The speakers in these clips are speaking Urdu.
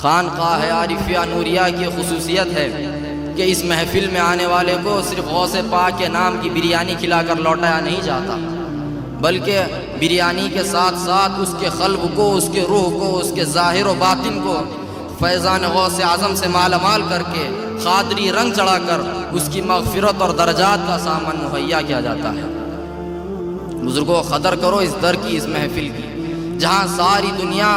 خانقاہ عارفیہ نوریہ کی خصوصیت ہے کہ اس محفل میں آنے والے کو صرف غوث پاک کے نام کی بریانی کھلا کر لوٹایا نہیں جاتا، بلکہ بریانی کے ساتھ ساتھ اس کے قلب کو، اس کے روح کو، اس کے ظاہر و باطن کو فیضان غوث اعظم سے مالا مال کر کے قادری رنگ چڑھا کر اس کی مغفرت اور درجات کا سامان مہیا کیا جاتا ہے۔ بزرگوں، قدر کرو اس در کی، اس محفل کی، جہاں ساری دنیا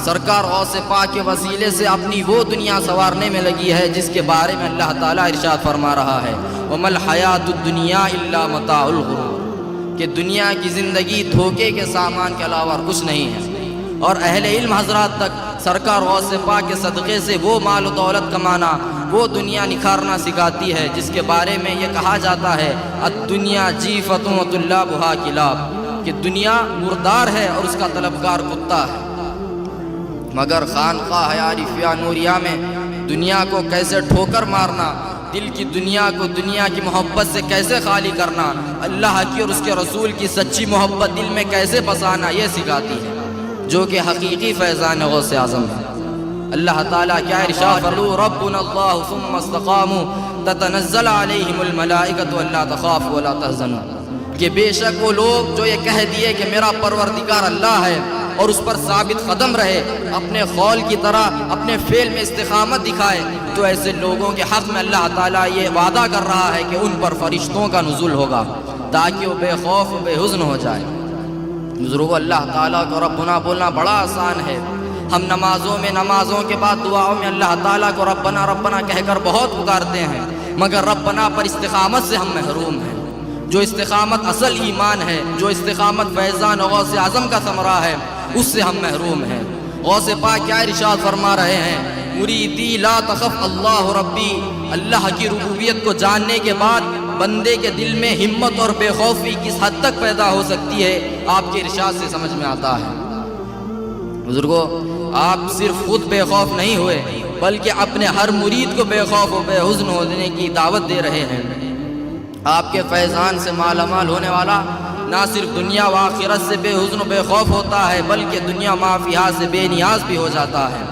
سرکار غوث پاک کے وسیلے سے اپنی وہ دنیا سنوارنے میں لگی ہے جس کے بارے میں اللہ تعالیٰ ارشاد فرما رہا ہے وَمَا الْحَيَاةُ الدُّنْيَا إِلَّا مَتَاعُ الْغُرُورِ، کہ دنیا کی زندگی دھوکے کے سامان کے علاوہ کچھ نہیں ہے۔ اور اہل علم حضرات تک سرکار غوث پاک کے صدقے سے وہ مال و دولت کمانا، وہ دنیا نکھارنا سکھاتی ہے جس کے بارے میں یہ کہا جاتا ہے الدنیا جیفۃ وطلابها کلاب، کہ دنیا مردار ہے اور اس کا طلبگار کتا ہے۔ مگر خانقاہ عارفیہ نوریہ میں دنیا کو کیسے ٹھوکر مارنا، دل کی دنیا کو دنیا کی محبت سے کیسے خالی کرنا، اللہ کی اور اس کے رسول کی سچی محبت دل میں کیسے بسانا، یہ سکھاتی ہے، جو کہ حقیقی فیضان غوث اعظم ہے۔ اللہ تعالیٰ کیا ارشاد فرمایا ربنا اللہ ثم استقاموا تتنزل علیہم الملائکۃ الا تخافوا ولا تحزنوا، کہ بے شک وہ لوگ جو یہ کہہ دیے کہ میرا پروردگار اللہ ہے اور اس پر ثابت قدم رہے، اپنے قول کی طرح اپنے فعل میں استقامت دکھائے، تو ایسے لوگوں کے حق میں اللہ تعالیٰ یہ وعدہ کر رہا ہے کہ ان پر فرشتوں کا نزول ہوگا تاکہ وہ بے خوف و بے حزن ہو جائے۔ بزرگوں، اللہ تعالیٰ کو ربنا بولنا بڑا آسان ہے۔ ہم نمازوں کے بعد دعاؤں میں اللہ تعالیٰ کو ربنا ربنا کہہ کر بہت پکارتے ہیں، مگر ربنا پر استقامت سے ہم محروم ہیں۔ جو استقامت اصل ایمان ہے، جو استقامت فیضان غوث اعظم کا ثمرہ ہے، اس سے ہم محروم ہیں۔ غوث پاک کیا ارشاد فرما رہے ہیں مریدی لا تخف اللہ ربی، اللہ کی ربوبیت کو جاننے کے بعد بندے کے دل میں ہمت اور بے خوفی کس حد تک پیدا ہو سکتی ہے، آپ کے ارشاد سے سمجھ میں آتا ہے۔ بزرگوں، آپ صرف خود بے خوف نہیں ہوئے بلکہ اپنے ہر مرید کو بے خوف و بے حزن ہونے کی دعوت دے رہے ہیں۔ آپ کے فیضان سے مالا مال ہونے والا نہ صرف دنیا و آخرت سے بے حزن و بے خوف ہوتا ہے بلکہ دنیا ما فیہا سے بے نیاز بھی ہو جاتا ہے۔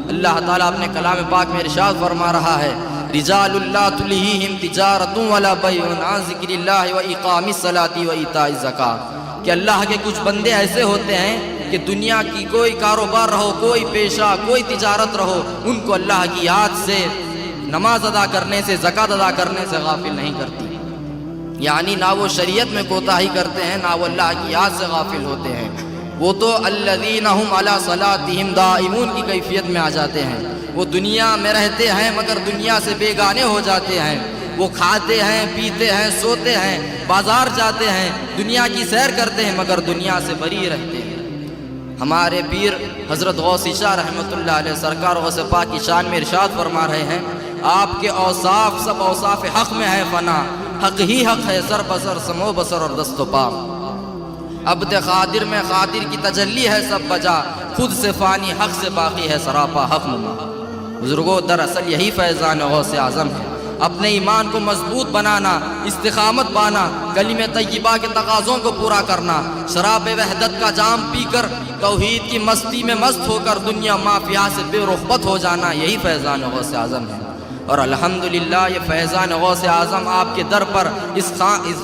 اللہ تعالیٰ اپنے کلام پاک میں ارشاد فرما رہا ہے رجال لا تلہیہم تجارۃ ولا بیع عن ذکر اللہ واقام الصلاۃ وایتاء الزکاۃ، کہ اللہ کے کچھ بندے ایسے ہوتے ہیں کہ دنیا کی کوئی کاروبار رہو، کوئی پیشہ، کوئی تجارت رہو، ان کو اللہ کی یاد سے، نماز ادا کرنے سے، زکوٰۃ ادا کرنے سے غافل نہیں کرتی۔ یعنی نہ وہ شریعت میں کوتاہی کرتے ہیں، نہ وہ اللہ کی یاد سے غافل ہوتے ہیں، وہ تو الذین ھم علی صلاتہم دائمون کی کیفیت میں آ جاتے ہیں۔ وہ دنیا میں رہتے ہیں مگر دنیا سے بیگانے ہو جاتے ہیں، وہ کھاتے ہیں، پیتے ہیں، سوتے ہیں، بازار جاتے ہیں، دنیا کی سیر کرتے ہیں مگر دنیا سے بری رہتے ہیں۔ ہمارے پیر حضرت غوث شاہ رحمۃ اللہ علیہ سرکار غوث پاک کی شان میں ارشاد فرما رہے ہیں آپ کے اوصاف سب اوصاف حق میں ہے فنا، حق ہی حق ہے سر بسر سمو بسر اور دست و پا، عبد قادر میں قادر کی تجلی ہے سب بجا، خود سے فانی حق سے باقی ہے سراپا حق نما۔ بزرگوں، دراصل یہی فیضان غوث اعظم ہے، اپنے ایمان کو مضبوط بنانا، استقامت پانا، کلمہ طیبہ کے تقاضوں کو پورا کرنا، شراب وحدت کا جام پی کر توحید کی مستی میں مست ہو کر دنیا مافیا سے بے رغبت ہو جانا، یہی فیضان غوث اعظم ہے۔ اور الحمدللہ یہ فیضان غوث اعظم آپ کے در پر اس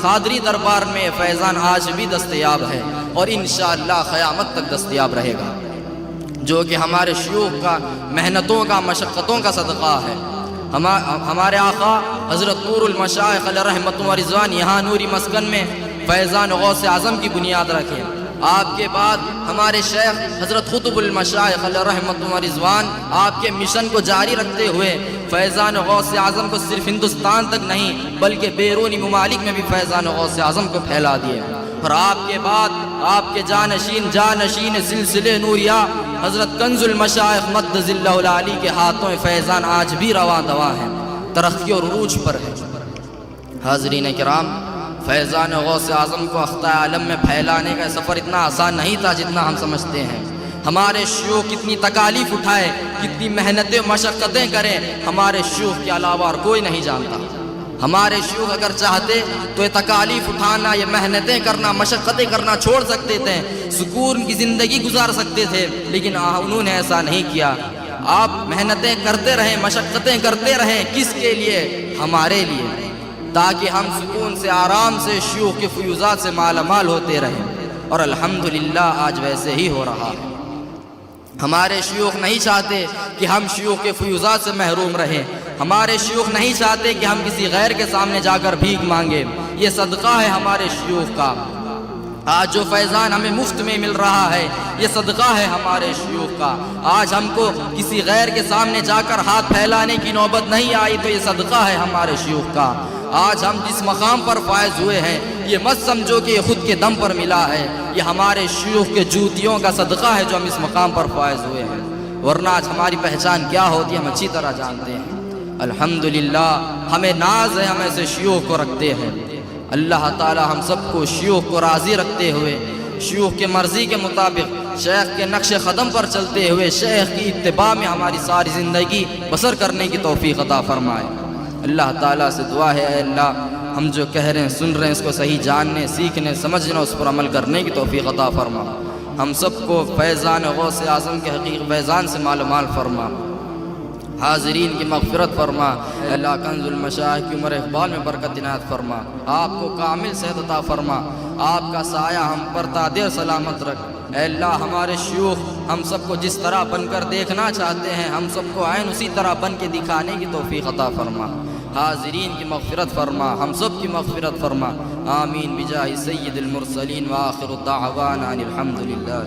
قادری دربار میں یہ فیضان آج بھی دستیاب ہے اور انشاءاللہ قیامت تک دستیاب رہے گا، جو کہ ہمارے شیوخ کا محنتوں کا مشقتوں کا صدقہ ہے۔ ہمارے آقا حضرت نور المشائخ علیہ رحمت و رضوان یہاں نوری مسکن میں فیضان غوث اعظم کی بنیاد رکھے۔ آپ کے بعد ہمارے شیخ حضرت قطب المشائخ علیہ رحمت و رضوان آپ کے مشن کو جاری رکھتے ہوئے فیضان غوث اعظم کو صرف ہندوستان تک نہیں بلکہ بیرونی ممالک میں بھی فیضان غوث اعظم کو پھیلا دیے۔ اور آپ کے بعد آپ کے جانشین سلسلے نوریہ حضرت کنز المشائخ مد ظلہ العالی کے ہاتھوں فیضان آج بھی رواں دواں ہیں، ترقی اور عروج پر ہے۔ حاضرین کرام، فیضان غوث اعظم کو اخطۂ عالم میں پھیلانے کا سفر اتنا آسان نہیں تھا جتنا ہم سمجھتے ہیں۔ ہمارے شیوخ کتنی تکالیف اٹھائے، کتنی محنتیں مشقتیں کریں، ہمارے شیوخ کے علاوہ اور کوئی نہیں جانتا۔ ہمارے شیوخ اگر چاہتے تو یہ تکالیف اٹھانا، یہ محنتیں کرنا، مشقتیں کرنا چھوڑ سکتے تھے، سکون کی زندگی گزار سکتے تھے، لیکن انہوں نے ایسا نہیں کیا۔ آپ محنتیں کرتے رہیں، مشقتیں کرتے رہیں، کس کے لیے؟ ہمارے لیے، تاکہ ہم سکون سے آرام سے شیوخ کے فیوزات سے مالا مال ہوتے رہیں، اور الحمدللہ آج ویسے ہی ہو رہا ہے۔ ہمارے شیوخ نہیں چاہتے کہ ہم شیوخ کے فیوزات سے محروم رہیں، ہمارے شیوخ نہیں چاہتے کہ ہم کسی غیر کے سامنے جا کر بھیک مانگیں، یہ صدقہ ہے ہمارے شیوخ کا۔ آج جو فیضان ہمیں مفت میں مل رہا ہے یہ صدقہ ہے ہمارے شیوخ کا۔ آج ہم کو کسی غیر کے سامنے جا کر ہاتھ پھیلانے کی نوبت نہیں آئی تو یہ صدقہ ہے ہمارے شیوخ کا۔ آج ہم جس مقام پر فائز ہوئے ہیں یہ مت سمجھو کہ یہ خود کے دم پر ملا ہے، یہ ہمارے شیوخ کے جوتیوں کا صدقہ ہے جو ہم اس مقام پر فائز ہوئے ہیں، ورنہ آج ہماری پہچان کیا ہوتی ہے ہم اچھی طرح جانتے ہیں۔ الحمدللہ ہمیں ناز ہے، ہم ایسے شیوخ کو رکھتے ہیں۔ اللہ تعالی ہم سب کو شیوخ کو راضی رکھتے ہوئے، شیوخ کے مرضی کے مطابق، شیخ کے نقش قدم پر چلتے ہوئے شیخ کی اتباع میں ہماری ساری زندگی بسر کرنے کی توفیق عطا فرمائے۔ اللہ تعالیٰ سے دعا ہے اے اللہ ہم جو کہہ رہے ہیں سن رہے ہیں اس کو صحیح جاننے، سیکھنے، سمجھنے، اس پر عمل کرنے کی توفیق عطا فرما۔ ہم سب کو فیضان غوث اعظم کے حقیقی فیضان سے مال مال فرما، حاضرین کی مغفرت فرما۔ اے اللہ کنز المشائخ کی عمر اقبال میں برکت عنایت فرما، آپ کو کامل صحت عطا فرما، آپ کا سایہ ہم پر تا دیر سلامت رکھ۔ اے اللہ ہمارے شیوخ ہم سب کو جس طرح بن کر دیکھنا چاہتے ہیں ہم سب کو عین اسی طرح بن کے دکھانے کی توفیق عطا فرما۔ حاضرین کی مغفرت فرما، ہم سب کی مغفرت فرما، آمین بجاہ سید المرسلین وآخر الدعوانا ان الحمدللہ۔